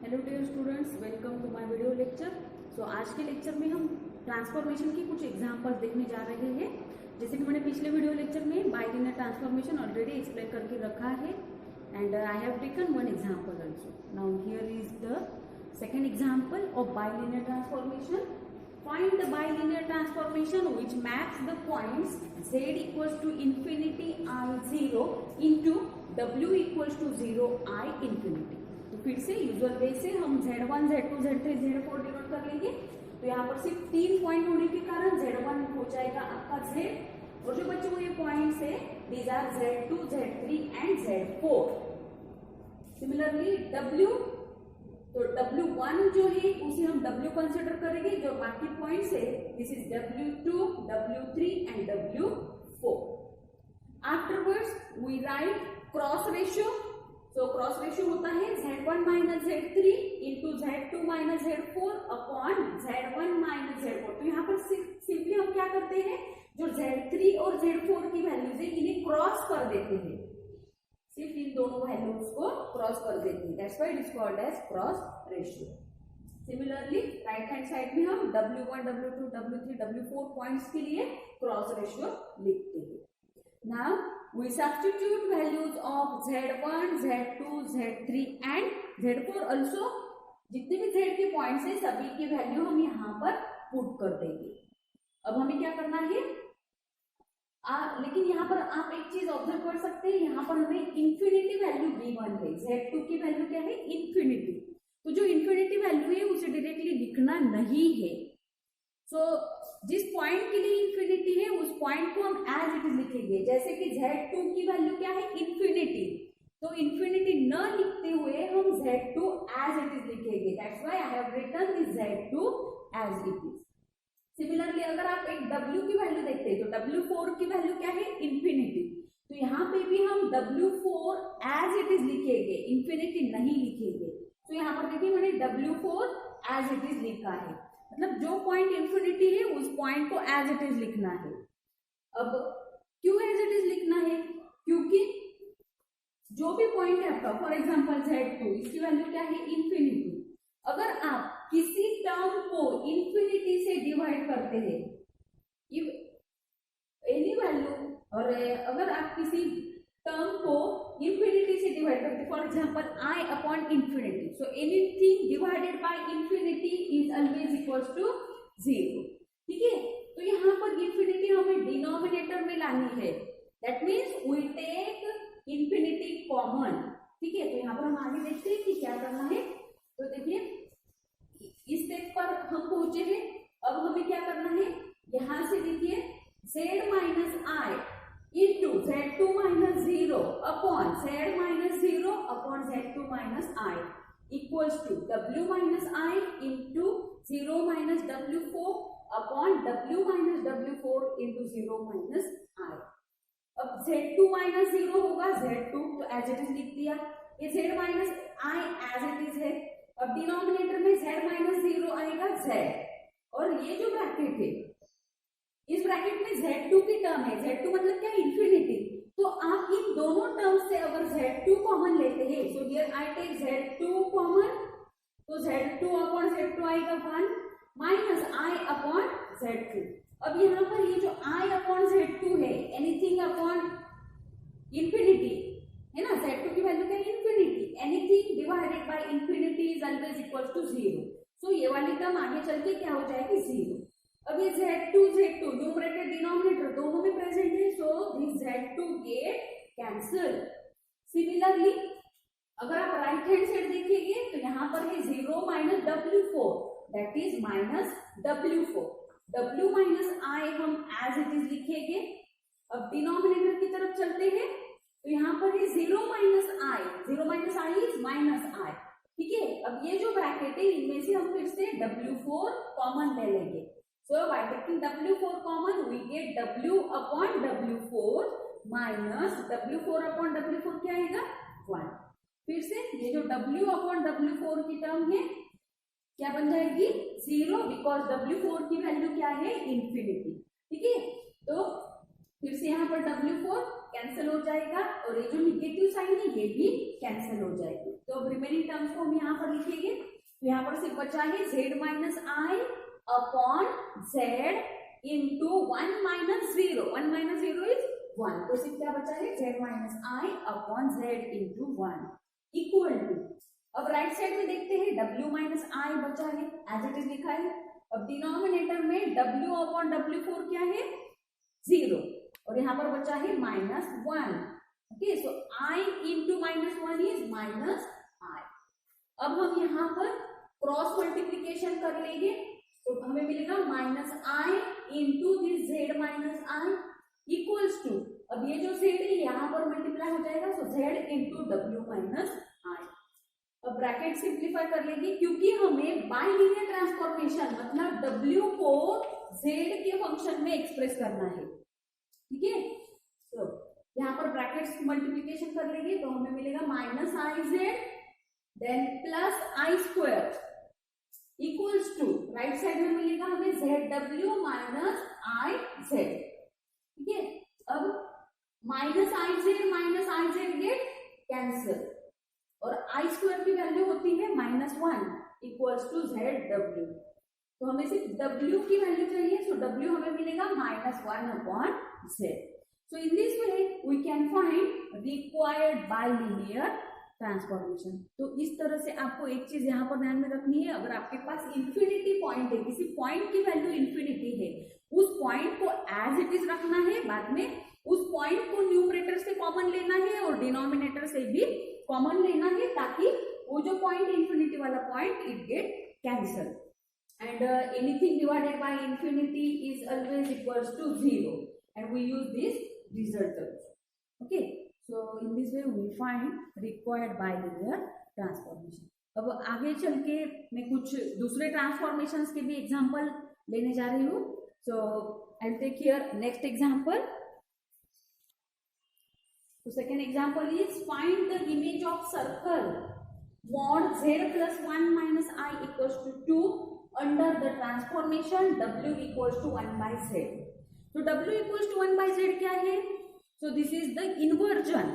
Hello dear students, welcome to my video lecture. So आज के lecture में हम ट्रांसफॉर्मेशन की कुछ एग्जांपल्स देखने जा रहे हैं। जैसे कि मैंने पिछले वीडियो लेक्चर में बाइलिनियर ट्रांसफॉर्मेशन ऑलरेडी एक्सप्लेन करके रखा है and I have taken one example also. Now here is the second example of bilinear transformation. Find the bilinear transformation which maps the points z equals to infinity I0 into w equals to 0 I infinity। तो फिर से usual वे से हम Z1, Z2, Z3, Z4 denote कर लेंगे। तो यहाँ पर सिर्फ 3 पॉइंट होने के कारण Z1 हो जाएगा आपका Z, और जो बचे हुए पॉइंट्स है these are Z2, Z3 and Z4। Similarly W, तो W1 जो है उसे हम W कंसिडर करेंगे, जो बाकी पॉइंट्स है this is W2, W3 and W4। Afterwards we write cross ratio. So cross ratio होता है Z1 minus Z3 into Z2 minus Z4 upon Z1 minus Z4। तो यहाँ पर सिंपली हम क्या करते हैं, जो Z3 और Z4 की वैल्यूज है इन्हें क्रॉस कर देते हैं, सिर्फ इन दोनों वैल्यूज को क्रॉस कर देते हैं। That's why it is called as cross ratio. Similarly right hand side में हम W1, W2, W3, W4 points के लिए क्रॉस रेशियो लिखते हैं। Now we substitute values of Z1, Z2, Z3 and Z4 also. जितने भी Z के points हैं सभी की वैल्यू हम यहाँ पर पुट कर देंगे। अब हमें क्या करना है, लेकिन यहाँ पर आप एक चीज ऑब्जर्व कर सकते हैं, यहाँ पर हमें इंफिनिटी वैल्यू गिवन है। Z2 की वैल्यू क्या है, इंफिनिटी। तो जो इंफिनिटी वैल्यू है उसे डायरेक्टली लिखना नहीं है। सो जिस पॉइंट के लिए इंफिनिटी है उस पॉइंट को हम एज इट इज लिखेंगे। जैसे कि Z2 की वैल्यू क्या है, इंफिनिटी, तो इंफिनिटी न लिखते हुए हम Z2 एज इट इज लिखेंगे। That's why I have written this Z2 as it is. Similarly अगर आप एक W की वैल्यू देखते हैं तो W4 की वैल्यू क्या है, इंफिनिटी, तो यहाँ पे भी हम W4 एज इट इज लिखेंगे, इंफिनिटी नहीं लिखेंगे। तो यहाँ पर देखिए मैंने W4 एज इट इज लिखा है, मतलब जो पॉइंट इंफिनिटी है उस पॉइंट को एज इट इज लिखना है। अब क्यों एज इट इज लिखना है, क्योंकि जो भी पॉइंट है आपका, फॉर एग्जाम्पल Z2, इसकी वैल्यू क्या है, इंफिनिटी। अगर आप किसी टर्म को इंफिनिटी से डिवाइड करते हैं, एनी वैल्यू, और अगर आप किसी टर्म को इंफिनिटी से डिवाइड करते हैं, for example I upon infinity, so anything divided by infinity is always equals to 0। ठीक है, तो यहाँ पर इंफिनिटी हमें डिनोमिनेटर में लानी है। That means we take infinity common. ठीक है, तो यहाँ पर हम आगे देखते हैं कि क्या करना है। तो देखिए इस स्टेप पर हम पहुंचे हैं। अब हमें क्या करना है, यहां से देखिए Z minus I into Z2 minus 0 upon Z minus 0 upon Z2 minus I equals to W minus I into 0 minus W4 upon W minus W4 into 0 minus I। अब Z2 माइनस 0 होगा Z2, तो as it is लिख दिया। ये Z minus I as it is है। अब denominator में Z minus 0 आएगा Z, और ये जो ब्रैकेट है इस ब्रैकेट में Z2 की टर्म है। Z2 मतलब क्या, इंफिनिटी। तो आप इन दोनों टर्म्स से अगर Z2 कॉमन लेते हैं, so here I take Z2 common, तो Z2 अपॉन Z2 आएगा 1 माइनस I अपॉन Z2। अब यहाँ पर ये जो I अपॉन Z2 है, एनीथिंग अपॉन इंफिनिटी है ना, Z2 की वैल्यू क्या है, infinity. Anything divided by infinity is always equal to 0। So ये वाली टर्म आगे चल के क्या हो जाएगी, 0। अब ये Z2 न्यूमरेटर डिनोमिनेटर दोनों में प्रेजेंट है, so this Z2 get cancel. Similarly अगर आप राइट हैंड साइड देखेंगे तो यहाँ पर है 0 minus W4, that is minus W4। W minus I हम एज इट इज लिखेंगे। अब डिनोमिनेटर की तरफ चलते हैं, तो यहाँ पर है 0 minus I is minus I। ठीक है, अब ये जो ब्रैकेट है इनमें से हम फिर से W4 कॉमन ले लेंगे। So by taking W4 common we get W upon W4 minus W4 upon W4 क्या आएगा, 1। फिर से ये जो W अपॉन W4 की टर्म है क्या बन जाएगी, 0, बिकॉज W4 की वैल्यू क्या है, इंफिनिटी। ठीक है, तो फिर से यहाँ पर W4 कैंसिल हो जाएगा, और ये जो निगेटिव साइन है ये भी कैंसिल कैंसिल हो जाएगी। तो अब रिमेनिंग टर्म्स को हम यहाँ पर लिखेंगे। तो यहाँ पर सिर्फ बचा है z minus i upon z into 1 minus 0। 1 minus 0 is 1, तो सिर्फ क्या बचा है z minus i upon z into 1 equal to, अब राइट साइड में देखते हैं w माइनस आई बचा है, एज इट इज लिखा है। अब डिनोमिनेटर में w अपॉन w4 क्या है 0, और यहाँ पर बचा है minus 1। Okay, so i into minus 1 is minus i। अब हम यहाँ पर क्रॉस मल्टीप्लीकेशन कर लेंगे, तो हमें मिलेगा minus i into this z minus i equals to, अब ये जो z है यहाँ पर मल्टीप्लाई हो जाएगा, सो z इंटू w माइनस आई। अब ब्रैकेट सिंप्लीफाई कर लेंगे, क्योंकि हमें बाइलिनियर ट्रांसफॉर्मेशन मतलब w को z के फंक्शन में एक्सप्रेस करना है। ठीक है, तो यहाँ पर ब्रैकेट मल्टीप्लीकेशन कर लेंगे, तो हमें मिलेगा minus i z then plus i square equals to, right side में मिलेगा हमें जेड डब्ल्यू माइनस आई जेड। ठीक है, अब minus i z get cancel, और आई स्क्वायर की वैल्यू होती है माइनस 1 इक्वल्स टू जेड डब्ल्यू। तो हमें सिर्फ w की वैल्यू चाहिए, सो w हमें मिलेगा minus 1 upon z. So in this way we can find required bilinear transformation. तो इस तरह से आपको एक चीज यहाँ पर ध्यान में रखनी है, अगर आपके पास इंफिनिटी पॉइंट है, किसी पॉइंट की वैल्यू इंफिनिटी है, उस पॉइंट को एज इट इज रखना है, बाद में उस पॉइंट को न्यूमरेटर से कॉमन लेना है और डिनोमिनेटर से भी कॉमन लेना है, ताकि वो जो पॉइंट इंफिनिटी वाला point it get cancel, and anything divided by infinity is always equals to 0, and we use this result terms. Okay, so in this way we find required bilinear transformation. अब आगे चल के मैं कुछ दूसरे transformations के भी एग्जांपल लेने जा रही हूँ। So I'll take here next example. So second example is find the image of circle mod z plus 1 minus I equals to 2 under the transformation w equals to 1 by z. So w equals to 1 by z क्या है? So this is the inversion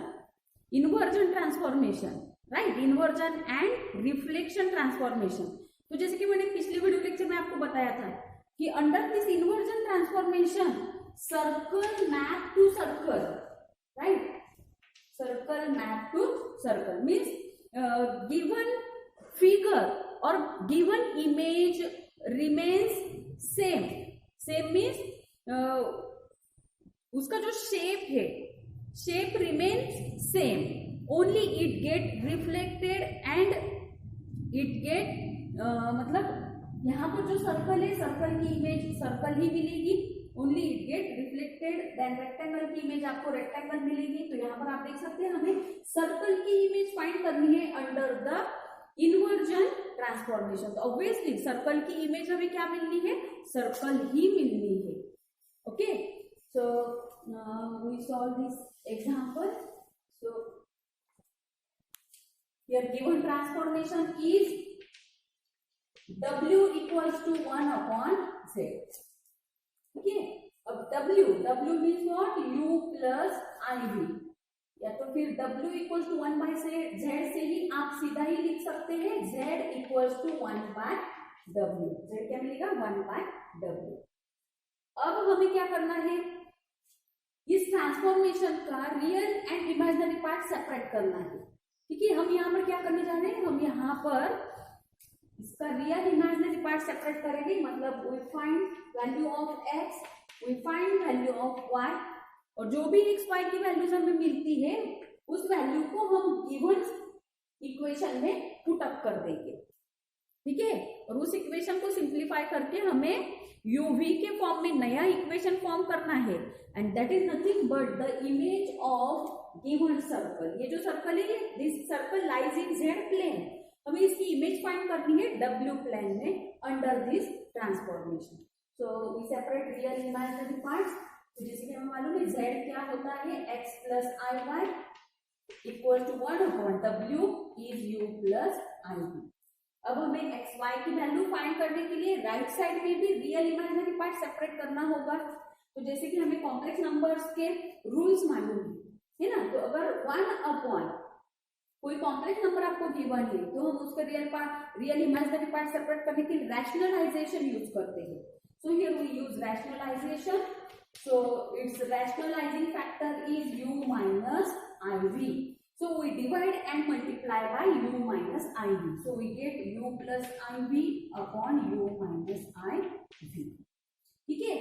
transformation, right? Inversion and reflection transformation. तो जैसे कि मैंने पिछले video lecture में आपको बताया था कि under this inversion transformation circle map to circle, right? Circle map to circle means given figure or given image remains same means उसका जो शेप है, shape remains same, only it get reflected and it get मतलब यहाँ पर जो circle है, circle की image circle ही मिलेगी, only it get reflected, then rectangle की इमेज आपको रेक्टेंगल मिलेगी। तो यहाँ पर आप देख सकते हैं हमें सर्कल की इमेज फाइंड करनी है अंडर द इन्वर्जन ट्रांसफॉर्मेशन। तो ऑब्वियसली सर्कल की इमेज हमें क्या मिलनी है, सर्कल ही मिलनी है। Okay, so we solve this example. So here given transformation is w equals to 1 upon z. Okay, अब w means what, u plus iv, या तो फिर w equal to 1 by z से ही आप सीधा ही लिख सकते हैं z equal to 1 by w। z क्या मिलेगा 1 बाय w। अब हमें क्या करना है, इस ट्रांसफॉर्मेशन का real and imaginary part separate करना है। ठीक है, हम यहाँ पर क्या करने जा रहे हैं, हम यहाँ पर इसका रियल इमेजिनरी पार्ट सेपरेट करेंगे, मतलब we find value of x, we find value of y, और जो भी x y की वैल्यूज हमें मिलती है उस वैल्यू को हम गिवन इक्वेशन में पुट अप कर देंगे। ठीक है, और उस इक्वेशन को सिंप्लीफाई करके हमें uv के फॉर्म में नया इक्वेशन फॉर्म करना है, and that is nothing but the image of given circle. ये जो सर्कल है, this circle lies in z plane, हमें इसकी इमेज फाइंड करनी है w प्लेन में under this transformation. So we separate real imaginary parts. तो जैसे कि हमें मालूम है z क्या होता है, x plus i y equal to 1 upon w is u plus i v. अब हमें x y की वैल्यू फाइंड करने के लिए राइट साइड में भी रियल इमेजिनरी पार्ट सेपरेट करना होगा। तो जैसे कि हमें कॉम्प्लेक्स नंबर्स के रूल्स मालूम है ना, तो अगर 1 अपॉन कोई कॉम्प्लेक्स नंबर आपको गिवन है तो हम उसका रियल इमेजिनरी पार्ट सेपरेट करने के लिए रैशनलाइजेशन यूज करते हैं. So here we use rationalisation. So it's rationalising factor is u minus iv. So we divide and multiply by u minus iv. So we get u plus iv upon u minus iv. ठीक है.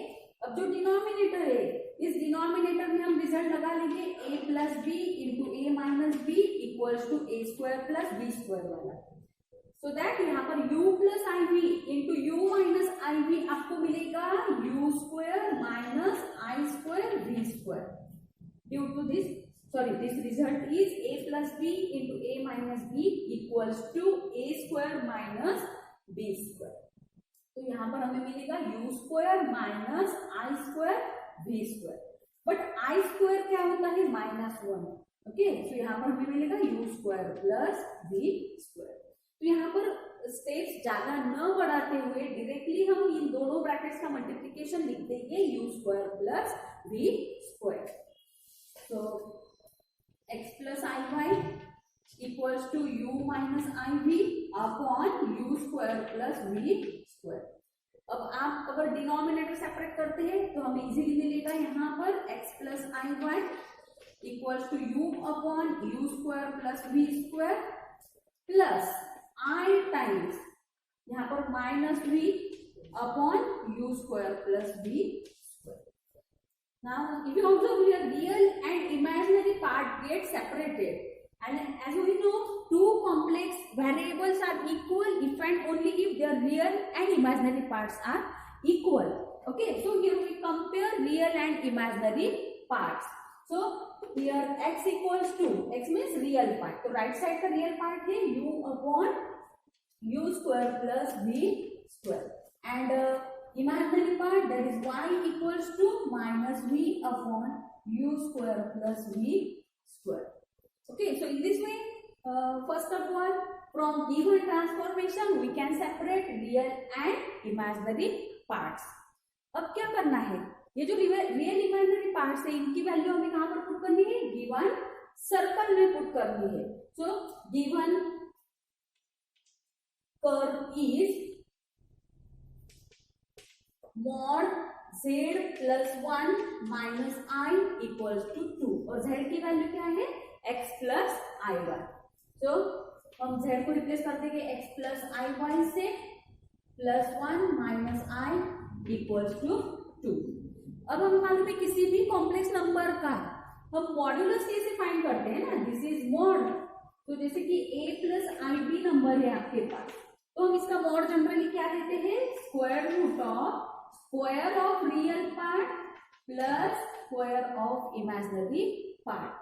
अब जो denominator है इस denominator में हम result लगा लेंगे a plus B into A minus b equals to a square plus b square वाला. सो दैट यहाँ पर u plus i v into u minus i v आपको मिलेगा u square minus i square v square. Due to this this result is a plus b into a minus b equals to a square minus b square. तो यहाँ पर हमें मिलेगा u square minus i square v square. But I square क्या होता है -1. Okay. सो यहाँ पर हमें मिलेगा u square plus v square. तो यहाँ पर स्टेप्स ज्यादा न बढ़ाते हुए डायरेक्टली हम इन दोनों ब्रैकेट्स का मल्टीप्लिकेशन लिख देंगे u square plus v square. तो x plus iy equals to u minus iv upon u square plus v square. अब आप अगर डिनोमिनेटर सेपरेट करते हैं तो हमें इजीली मिलेगा यहाँ पर x plus iy equals to u upon u square plus v square plus I times यहाँ पर minus v upon u square plus v square. Now, if you observe here, real and imaginary part get separated, and as we know, two complex variables are equal if and only if their real and imaginary parts are equal. Okay, so here we compare real and imaginary parts. So here x equals to x means real part. So right side का real part है u upon u square plus v square, and imaginary part, that is y equals to minus v upon u square plus v square. Okay, so in this way, first of all, from given transformation we can separate real and imaginary parts. अब क्या करना है, ये जो real imaginary parts है इनकी value हमें कहाँ पर पुट करनी है, गिवन सर्कल में पुट करनी है. So given curve is mod z plus 1 minus I equals to 2 और z की वैल्यू क्या है x plus iy. तो हम z को रिप्लेस कर देंगे x plus iy से plus 1 minus I equals to 2. अब हमें मालूम है किसी भी कॉम्प्लेक्स नंबर का हम मॉड्यूलस कैसे फाइंड करते हैं ना, दिस इज मॉड. तो जैसे कि a plus ib नंबर है आपके पास तो हम इसका मॉड जनरली क्या देते हैं, square root of square of real part plus square of imaginary part.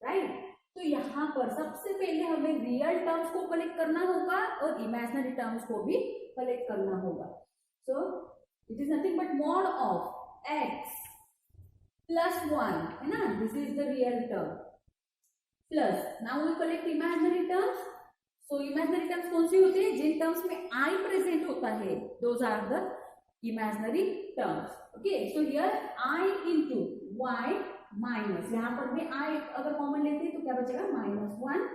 Right. तो यहाँ पर सबसे पहले हमें रियल टर्म्स को कलेक्ट करना होगा और इमेजिनरी टर्म्स को भी कलेक्ट करना होगा. So it is nothing but mod of x plus 1 है ना, this is the real term plus now we collect imaginary terms. So imaginary terms कौन सी होती है, जिन टर्म्स में i प्रेजेंट होता है, those are the imaginary terms. Okay, so here I into y minus, यहाँ पर भी I अगर कॉमन लेते हैं तो क्या बचेगा, -1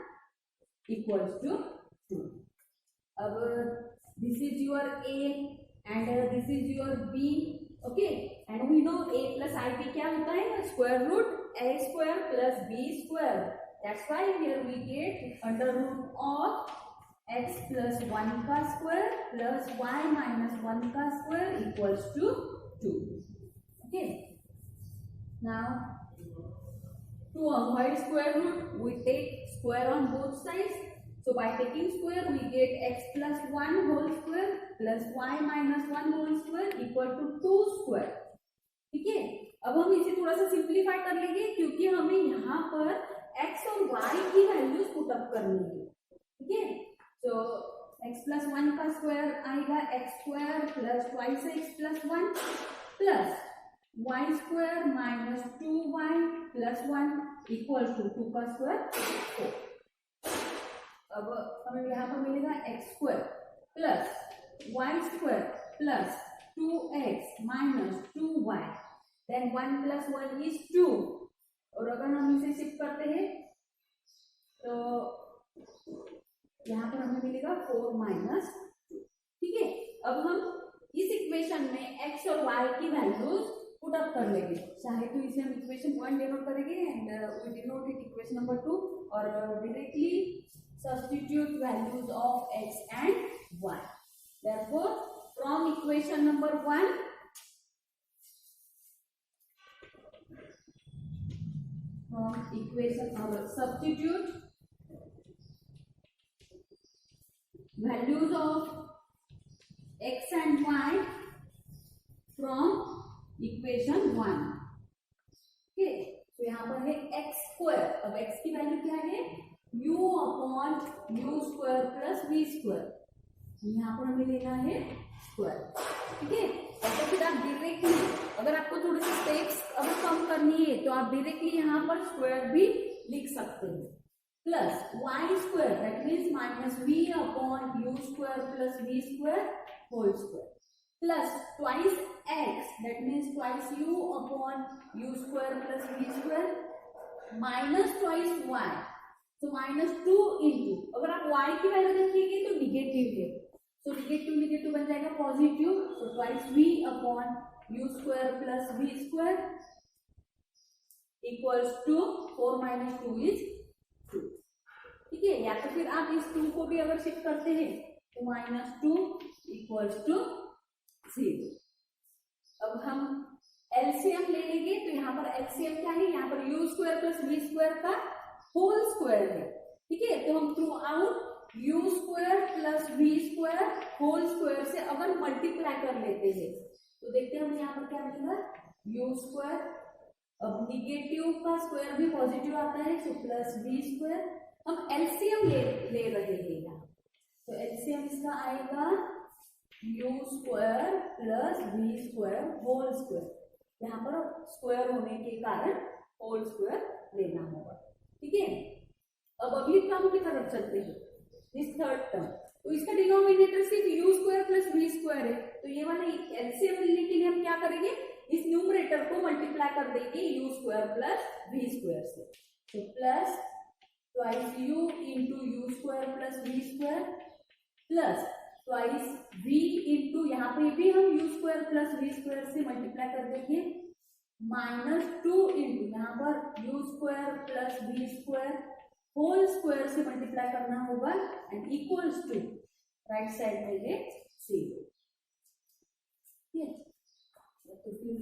equals to 2. अब this is your a and this is your b. Okay, and we know a plus ib क्या होता है, square root a square plus b square. That's why here we get under root of x plus 1 का square plus y minus 1 का square equals to 2. Okay. Now to avoid square root we take square on both sides. So by taking square we get x plus 1 whole square plus y minus 1 whole square equal to 2 square. ठीक है. अब हम इसे थोड़ा सा simplify कर लेंगे क्योंकि हमें यहाँ पर x और y की वैल्यूज पुट अप करनी है. ठीक है. तो x plus 1 का स्क्वायर आएगा x square plus twice x plus 1 plus y square minus 2y plus 1 equal to 2 का स्क्वायर 4. अब हमें यहाँ पर मिलेगा x square plus y square plus 2x minus 2y then 1 plus 1 is 2. और अगर हम इसे शिफ्ट करते हैं तो यहाँ पर हमें मिलेगा 4 माइनस 2। ठीक है, अब हम इस इक्वेशन में x और y की वैल्यूज पुट अप कर लेंगे। चाहे तो इसे हम इक्वेशन 1 डिनोट करेंगे and we denote it equation number 2 और directly substitute values of x and y। Therefore from equation number 1 from equation or substitute values of x and y from equation 1। okay, तो यहाँ पर है x square. अब x की value क्या है, u upon u square plus v square. यहाँ पर हमें लेना है स्क्वायर। ठीक है, तो फिर आप डायरेक्टली अगर आपको थोड़े से स्टेप्स अगर कम करनी है तो आप डायरेक्टली यहाँ पर स्क्वायर भी लिख सकते हैं। Plus y square that means minus v upon u square plus v square whole square plus twice x that means twice u upon u square plus v square minus twice y, तो minus 2 into, अगर आप Y की value देखिएंगे तो negative है, तो negative negative बन जाएगा positive, तो twice v upon u square plus v square equals to 4 minus 2 is 2। ठीक है, या तो फिर आप इस 2 को भी अगर शिफ्ट करते हैं तो माइनस 2 इक्वल्स टू 0। अब हम एलसीएम ले लेंगे, तो यहाँ पर एलसीएम क्या है, यहाँ पर u square plus v square का होल स्क्वायर है। ठीक है, तो हम throughout u square plus v square whole square से अगर मल्टीप्लाई कर लेते हैं तो देखते हैं हम यहाँ पर क्या मिलेगा, यू स्क्वायर, अब निगेटिव का स्क्वायर भी पॉजिटिव आता है तो प्लस वी स्क्वायर। हम एलसीएम ले रहे हैं यहाँ, तो एलसीएम इसका आएगा u square plus v square whole square, यहाँ पर स्क्वायर होने के कारण होल स्क्वायर लेना होगा। ठीक है, अब अगली टर्म की तरफ चलते हैं, दिस थर्ड टर्म, तो इसका डिनोमिनेटर सिर्फ u square plus v square है, तो ये वाला एलसीएम लेने के लिए हम क्या करेंगे, इस न्यूमरेटर को मल्टीप्लाई कर देंगे u square plus v square से, तो plus twice u into u square plus v square plus twice v into, यहाँ पे भी हम u square plus v square से मल्टीप्लाई कर देंगे माइनस 2 इंटू, यहाँ पर u square plus v square whole square से मल्टीप्लाई करना होगा and equals to right side में ये 0। ठीक है, तो फिर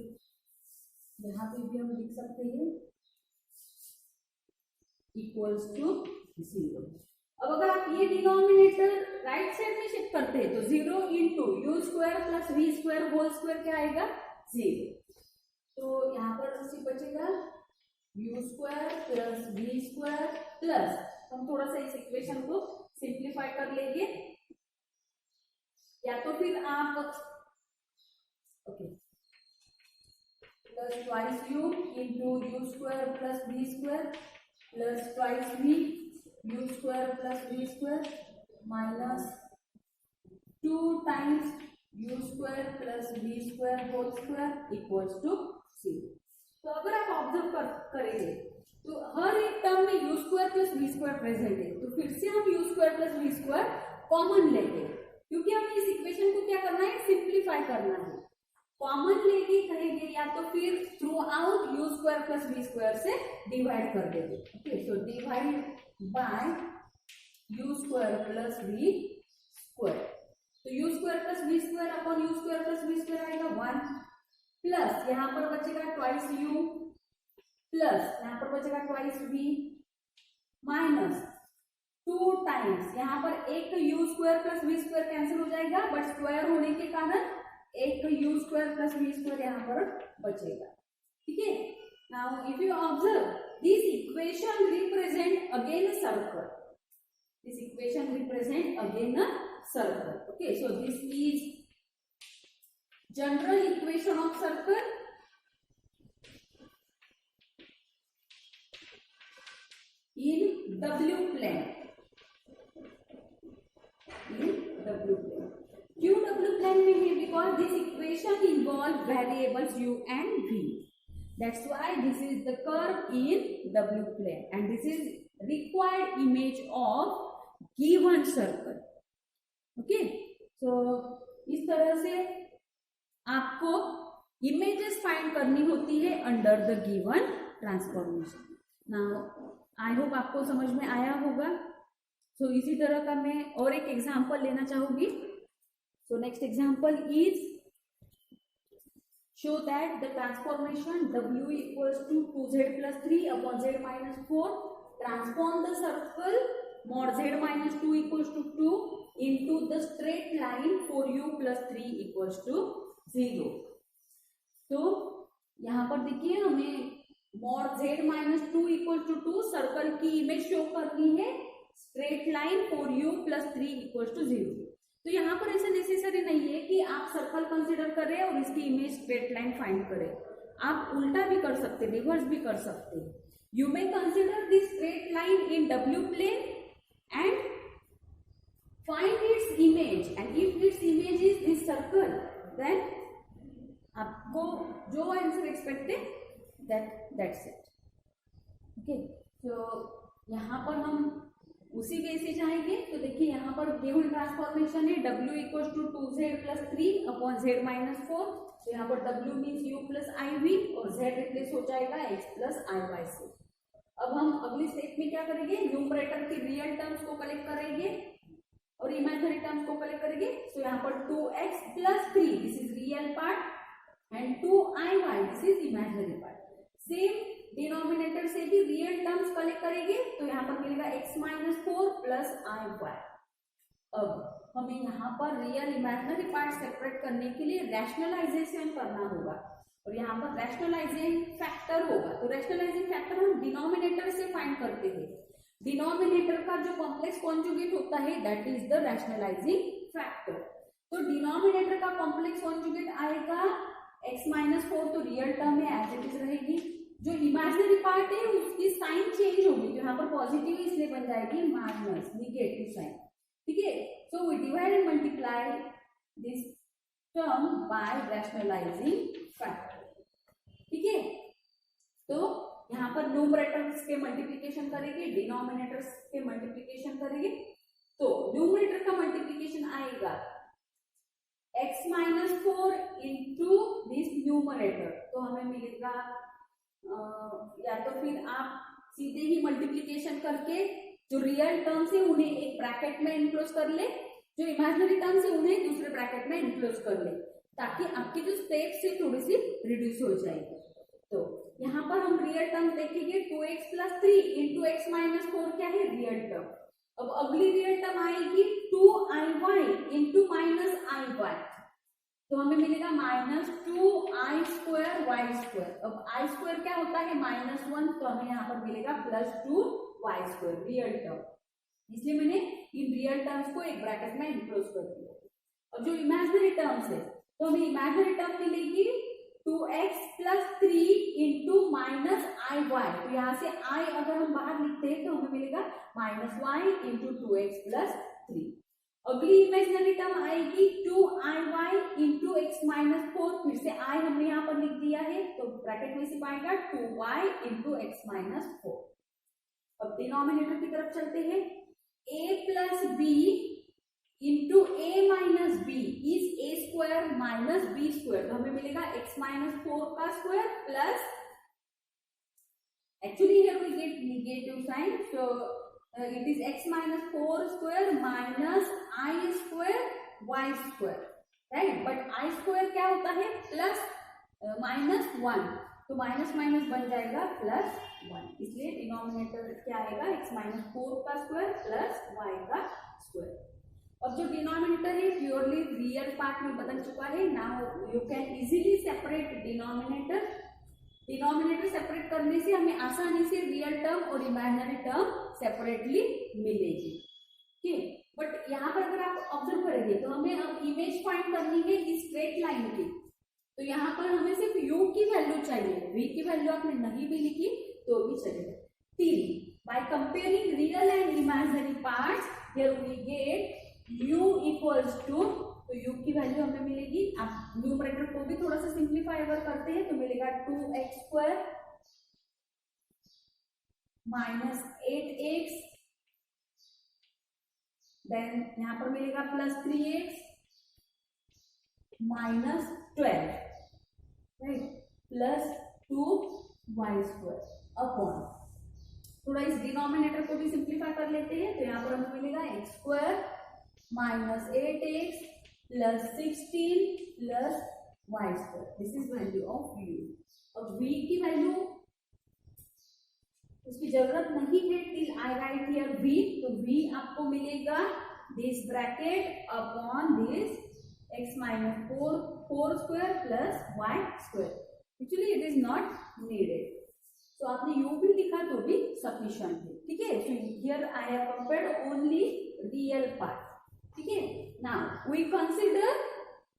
यहाँ पे भी हम लिख सकते हैं इक्वल्स टू 0। अब अगर आप ये डिनोमिनेटर राइट साइड में शिफ्ट करते हैं तो 0 into u square plus v square whole square क्या आएगा 0, तो यहाँ पर सिर्फ बचेगा u square plus v square plus, हम थोड़ा सा इस इक्वेशन को सिंप्लीफाई कर लेंगे, या तो फिर आप okay plus twice u into u square plus v square plus twice v u square plus v square minus 2 times u square plus v square whole square equals to 0। तो अगर आप ऑब्जर्व करेंगे तो हर एक टर्म में u square plus v square present है, तो फिर से हम u square plus v square common लेंगे, क्योंकि हमें इस इक्वेशन को क्या करना है, सिंप्लीफाई करना है। कॉमन लेके कहेंगे या तो फिर throughout u square plus v square से डिवाइड कर देंगे। Okay, so divide by u square plus v square, तो u square plus v square upon u square plus v square आएगा 1 प्लस यहाँ पर बचेगा ट्वाइस यू प्लस यहाँ पर बचेगा ट्वाइस वी माइनस 2 टाइम्स, यहाँ पर एक u square plus v square cancel हो जाएगा, बट स्क्वायर होने के कारण एक u square plus v square यहाँ पर बचेगा। ठीक है, now if you observe this equation represent again a circle, this equation represent again a circle. Okay, so this is general equation of circle in W plane, in W plane, क्यों W plane में है, because this equation involve variables u and v, that's why this is the curve in W plane and this is required image of given circle. Okay, तो इस तरह से आपको images find करनी होती है under the given transformation. Now I hope आपको समझ में आया होगा। सो इसी तरह का मैं और एक एग्जांपल लेना चाहूंगी। So next example is show that the transformation w equals to 2z plus 3 upon z minus 4 transform the circle mod z minus 2 equals to 2 into the straight line 4u plus 3 equals to 0। तो यहाँ पर देखिए हमें mod z minus 2 equals to 2 circle की image show करनी है straight line 4u plus 3 equals to 0। तो यहाँ पर ऐसा नेसेसरी नहीं है कि आप सर्कल कंसीडर करें और इसकी इमेज स्ट्रेट लाइन फाइंड करें, आप उल्टा भी कर सकते, रिवर्स भी कर सकते। You may consider this straight line in डब्ल्यू plane and find its image, and if its image is this circle then आपको जो answer expected that's it. Okay, तो यहाँ पर हम उसी वे से जाएंगे। तो देखिए यहाँ पर गिवन ट्रांसफॉर्मेशन है w equal to 2z plus 3 upon z minus 4। तो यहाँ पर w means u plus i v और z रिप्लेस हो जाएगा x प्लस आई वाई से। अब हम अगली स्टेप में क्या करेंगे, न्यूमरेटर की रियल टर्म्स को कलेक्ट करेंगे और इमेजिनरी टर्म्स को कलेक्ट करेंगे। तो यहाँ पर 2x plus 3 this is real part and 2iy this is imaginary part. Same denominator से भी रियल टर्म्स कलेक्ट करेंगे। तो यहाँ पर मिलेगा x minus 4 plus i Y. अब हमें यहाँ पर रियल इमेजिनरी पार्ट सेपरेट करने के लिए रैशनलाइजेशन करना होगा और यहाँ पर रैशनलाइजिंग फैक्टर होगा। तो रैशनलाइजिंग फैक्टर हम डिनोमिनेटर से फाइंड करते हैं। डिनोमिनेटर का जो कॉम्प्लेक्स कॉन्जुगेट होता है that is the rationalising factor. तो डिनोमिनेटर का कॉम्प्लेक्स कॉन्जुगेट आएगा x माइनस 4, तो रियल टर्म में एज इट इज रहेगी। जो इमेजिनरी पार्ट है उसकी साइन चेंज होगी, तो यहाँ पर पॉजिटिव इसलिए बन जाएगी माइनस निगेटिव साइन। ठीक है, so we divide and multiply this term by rationalising factor. ठीक है, तो यहाँ पर न्यूमरेटर्स के मल्टीप्लीकेशन करेंगे, डिनोमिनेटर्स के मल्टीप्लीकेशन करेंगे। तो न्यूमरेटर का मल्टीप्लीकेशन आएगा x minus 4 into this numerator. तो हमें मिलेगा या तो फिर आप सीधे ही मल्टीप्लीकेशन करके जो रियल टर्म्स है उन्हें एक ब्रैकेट में इनक्लोज कर ले, जो इमेजिनरी टर्म्स है उन्हें दूसरे ब्रैकेट में इनक्लोज कर ले, ताकि आपकी जो स्टेप्स है थोड़ी सी रिड्यूस हो जाएगी। तो यहाँ पर हम रियल टर्म देखेंगे 2x plus 3 into x minus 4 क्या है रियल टर्म। अब अगली रियल टर्म आएगी 2iy इंटू माइनस आई वाई। तो हमें मिलेगा minus 2i square Y square. अब आई स्क्वायर क्या होता है -1, तो हमें यहाँ पर मिलेगा plus 2y square real term, इसलिए मैंने इन रियल टर्म्स को एक ब्रैकेट में इनक्लोज कर दिया। और जो इमेजिनरी टर्म्स है तो हमें इमेजिनरी टर्म मिलेगी 2x प्लस 3 इंटू माइनस आई वाई। तो यहाँ से i अगर हम बाहर लिखते हैं तो हमें मिलेगा -y इंटू 2x प्लस 3। अगली इमेजिनरी टर्म आएगी 2iy इंटू एक्स माइनस 4। फिर से i हमने यहाँ पर लिख दिया है तो ब्रैकेट में सिर्फ आएगा 2y इंटू एक्स माइनस 4। अब डिनोमिनेटर की तरफ चलते हैं, a plus B into A minus B is A square minus B square. तो हमें मिलेगा x माइनस 4 का square plus actually here we get negative sign, so it is x minus 4 square minus I square y square, right? But I square क्या होता है plus -1, तो minus minus बन जाएगा +1, इसलिए डिनोमिनेटर क्या आएगा x माइनस 4 का स्क्वायर प्लस y का स्क्वायर। और जो डिनोमिनेटर है प्योरली रियल पार्ट में बदल चुका है। Now you can easily separate denominator. Denominator separate करने से हमें आसानी से रियल टर्म और इमेजिनरी टर्म सेपरेटली मिलेगी। ठीक, बट यहाँ पर अगर आप ऑब्जर्व करेंगे तो हमें अब इमेज फाइंड करनी है इस स्ट्रेट लाइन की। तो यहाँ पर हमें सिर्फ u की वैल्यू चाहिए, v की वैल्यू आपने नहीं भी लिखी तो भी चलेगा। 3 by comparing real and imaginary parts here we get u equals to, तो u की वैल्यू हमें मिलेगी। आप न्यूमरेटर को भी थोड़ा सा सिंप्लीफाई अगर करते हैं तो मिलेगा 2x square minus 8x then यहाँ पर मिलेगा +3x -12 राइट +2y² अपॉन, थोड़ा इस डिनोमिनेटर को भी सिंप्लीफाई कर लेते हैं, तो यहाँ पर हमें मिलेगा x² -8x +16 +y²। This is value of v। अब v की वैल्यू उसकी जरूरत नहीं है till I right here v, तो v आपको मिलेगा this bracket upon this x -4² +y²। Actually it is not needed, तो आपने u भी लिखा तो भी सफिशिएंट है, ठीक है। So here I have compared only real part, ठीक है। Now we consider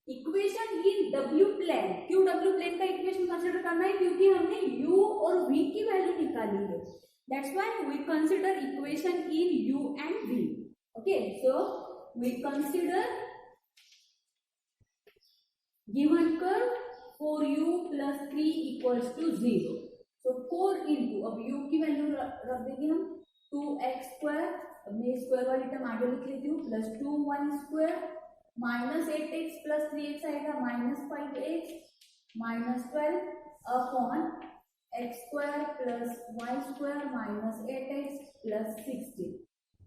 equation in w plane. क्यों w प्लेन का इक्वेशन कंसीडर करना है? क्योंकि हमने u और v की वैल्यू निकाली है, that's why we consider equation in u and v। Okay, so we consider given curve 4u + 3 = 0। तो 4 इंटू, अब u की वैल्यू रख देंगे हम 2x², अब मैं स्क्वायर वाली टर्म आगे लिख लेती हूँ, +2y² -8x + 3x आएगा -5x -12 upon x² + y² -8x + 16,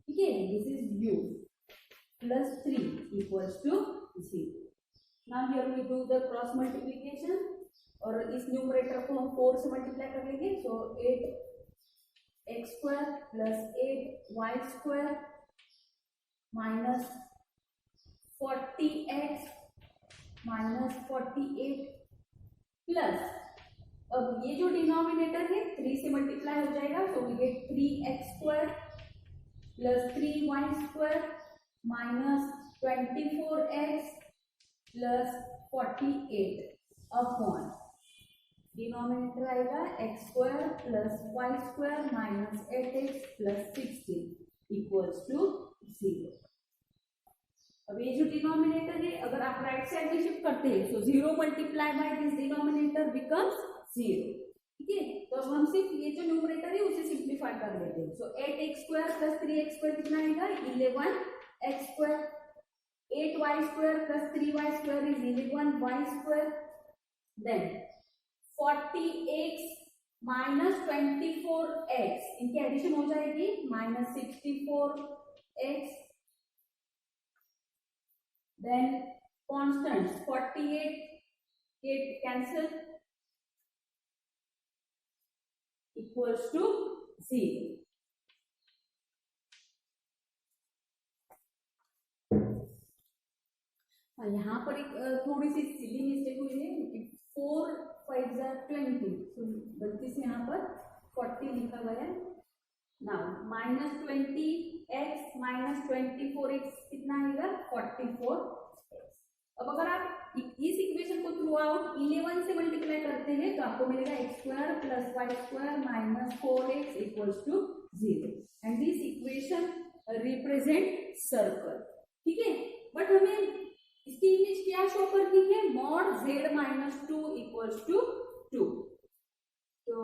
ठीक है। This is u +3 = 0। Now here we do the cross multiplication, और इस न्यूमरेटर को हम 4 से मल्टीप्लाई कर लेंगे, सो 8x² + 8y² -40x -48 प्लस, अब ये जो डिनोमिनेटर है 3 से मल्टीप्लाई हो जाएगा, so we get 3x² + 3y² -24x +48 upon denominator आएगा x² + y² -8x + 16 = 0। अब ये जो डिनोमिनेटर है, अगर आप राइट साइड में शिफ्ट करते हैं, तो 0 multiply by this denominator becomes 0, ठीक है। तो अब हम सिर्फ ये जो न्यूमरेटर है उसे सिंप्लीफाई कर लेते हैं। सो 8x² + 3x² कितना आएगा? 11x², 8y² + 3y² is 11y², then 40x -24x, इनकी एडिशन हो जाएगी -64x, देन कॉन्स्टेंट्स 48 कैंसिल = 0। यहाँ पर एक थोड़ी सी सीधी मिस्टेक हुई है, 4 5 20, तो गलती से यहाँ पर 40 लिखा गया है। नाउ -20x -24x कितना आएगा? 44x। अब अगर आप इस इक्वेशन को थ्रू आउट 11 से मल्टीप्लाई करते हैं, तो आपको मिलेगा x² + y² -4x = 0, and this equation represent circle, ठीक है। बट हमें इसकी इमेज क्या शो करती है? mod z - 2 = 2। तो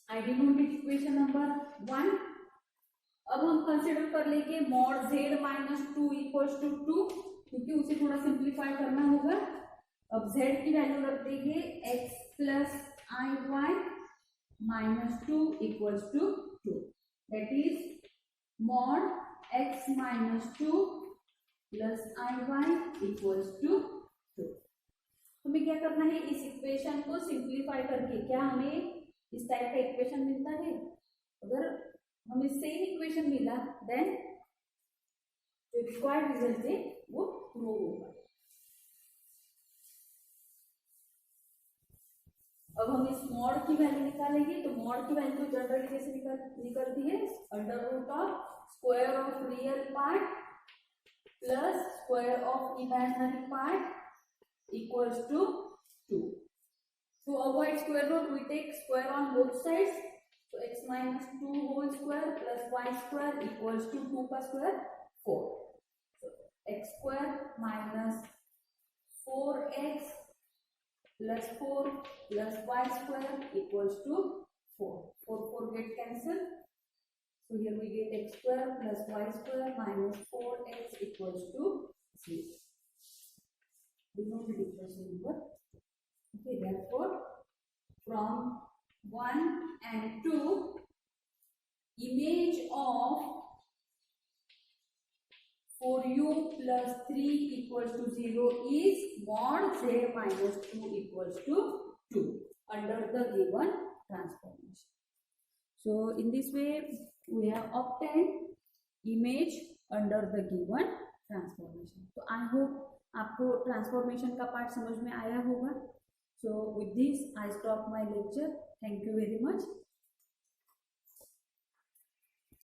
आई डिनोटेड इक्वेशन नंबर 1। अब हम कंसिडर कर लेंगे mod z - 2 = 2, क्योंकि उसे थोड़ा सिंप्लीफाई करना होगा। अब z की वैल्यू रख देंगे x + iy - 2 = 2, that is mod x - 2 + iy = 2। हमें क्या करना है? इस इक्वेशन को सिंप्लीफाई करके क्या हमें इस टाइप का इक्वेशन मिलता है? अगर हमें सेम इक्वेशन मिला, देन जो रिक्वायर्ड रिजल्ट है वो प्रूव होगा। अब हम इस मॉड की वैल्यू निकालेंगे, तो मॉड की वैल्यू जनरली कैसे निकलती है? √² of real part plus square of imaginary part = 2। To avoid square root, we take square on both sides. So x - 2 whole square plus y² = 2 का square 4. So x² - 4x plus 4 plus y² = 4. 4 get cancelled. So here we get x square plus y square minus 4x equals to 0. Denoted equation number. Okay, therefore from 1 and 2, image of 4u plus 3 equals to 0 is mod z minus 2 equals to 2 under the given transformation. So in this way we have obtained image under the given transformation. So I hope आपको transformation का part समझ में आया होगा. So with this I stop my lecture. Thank you very much.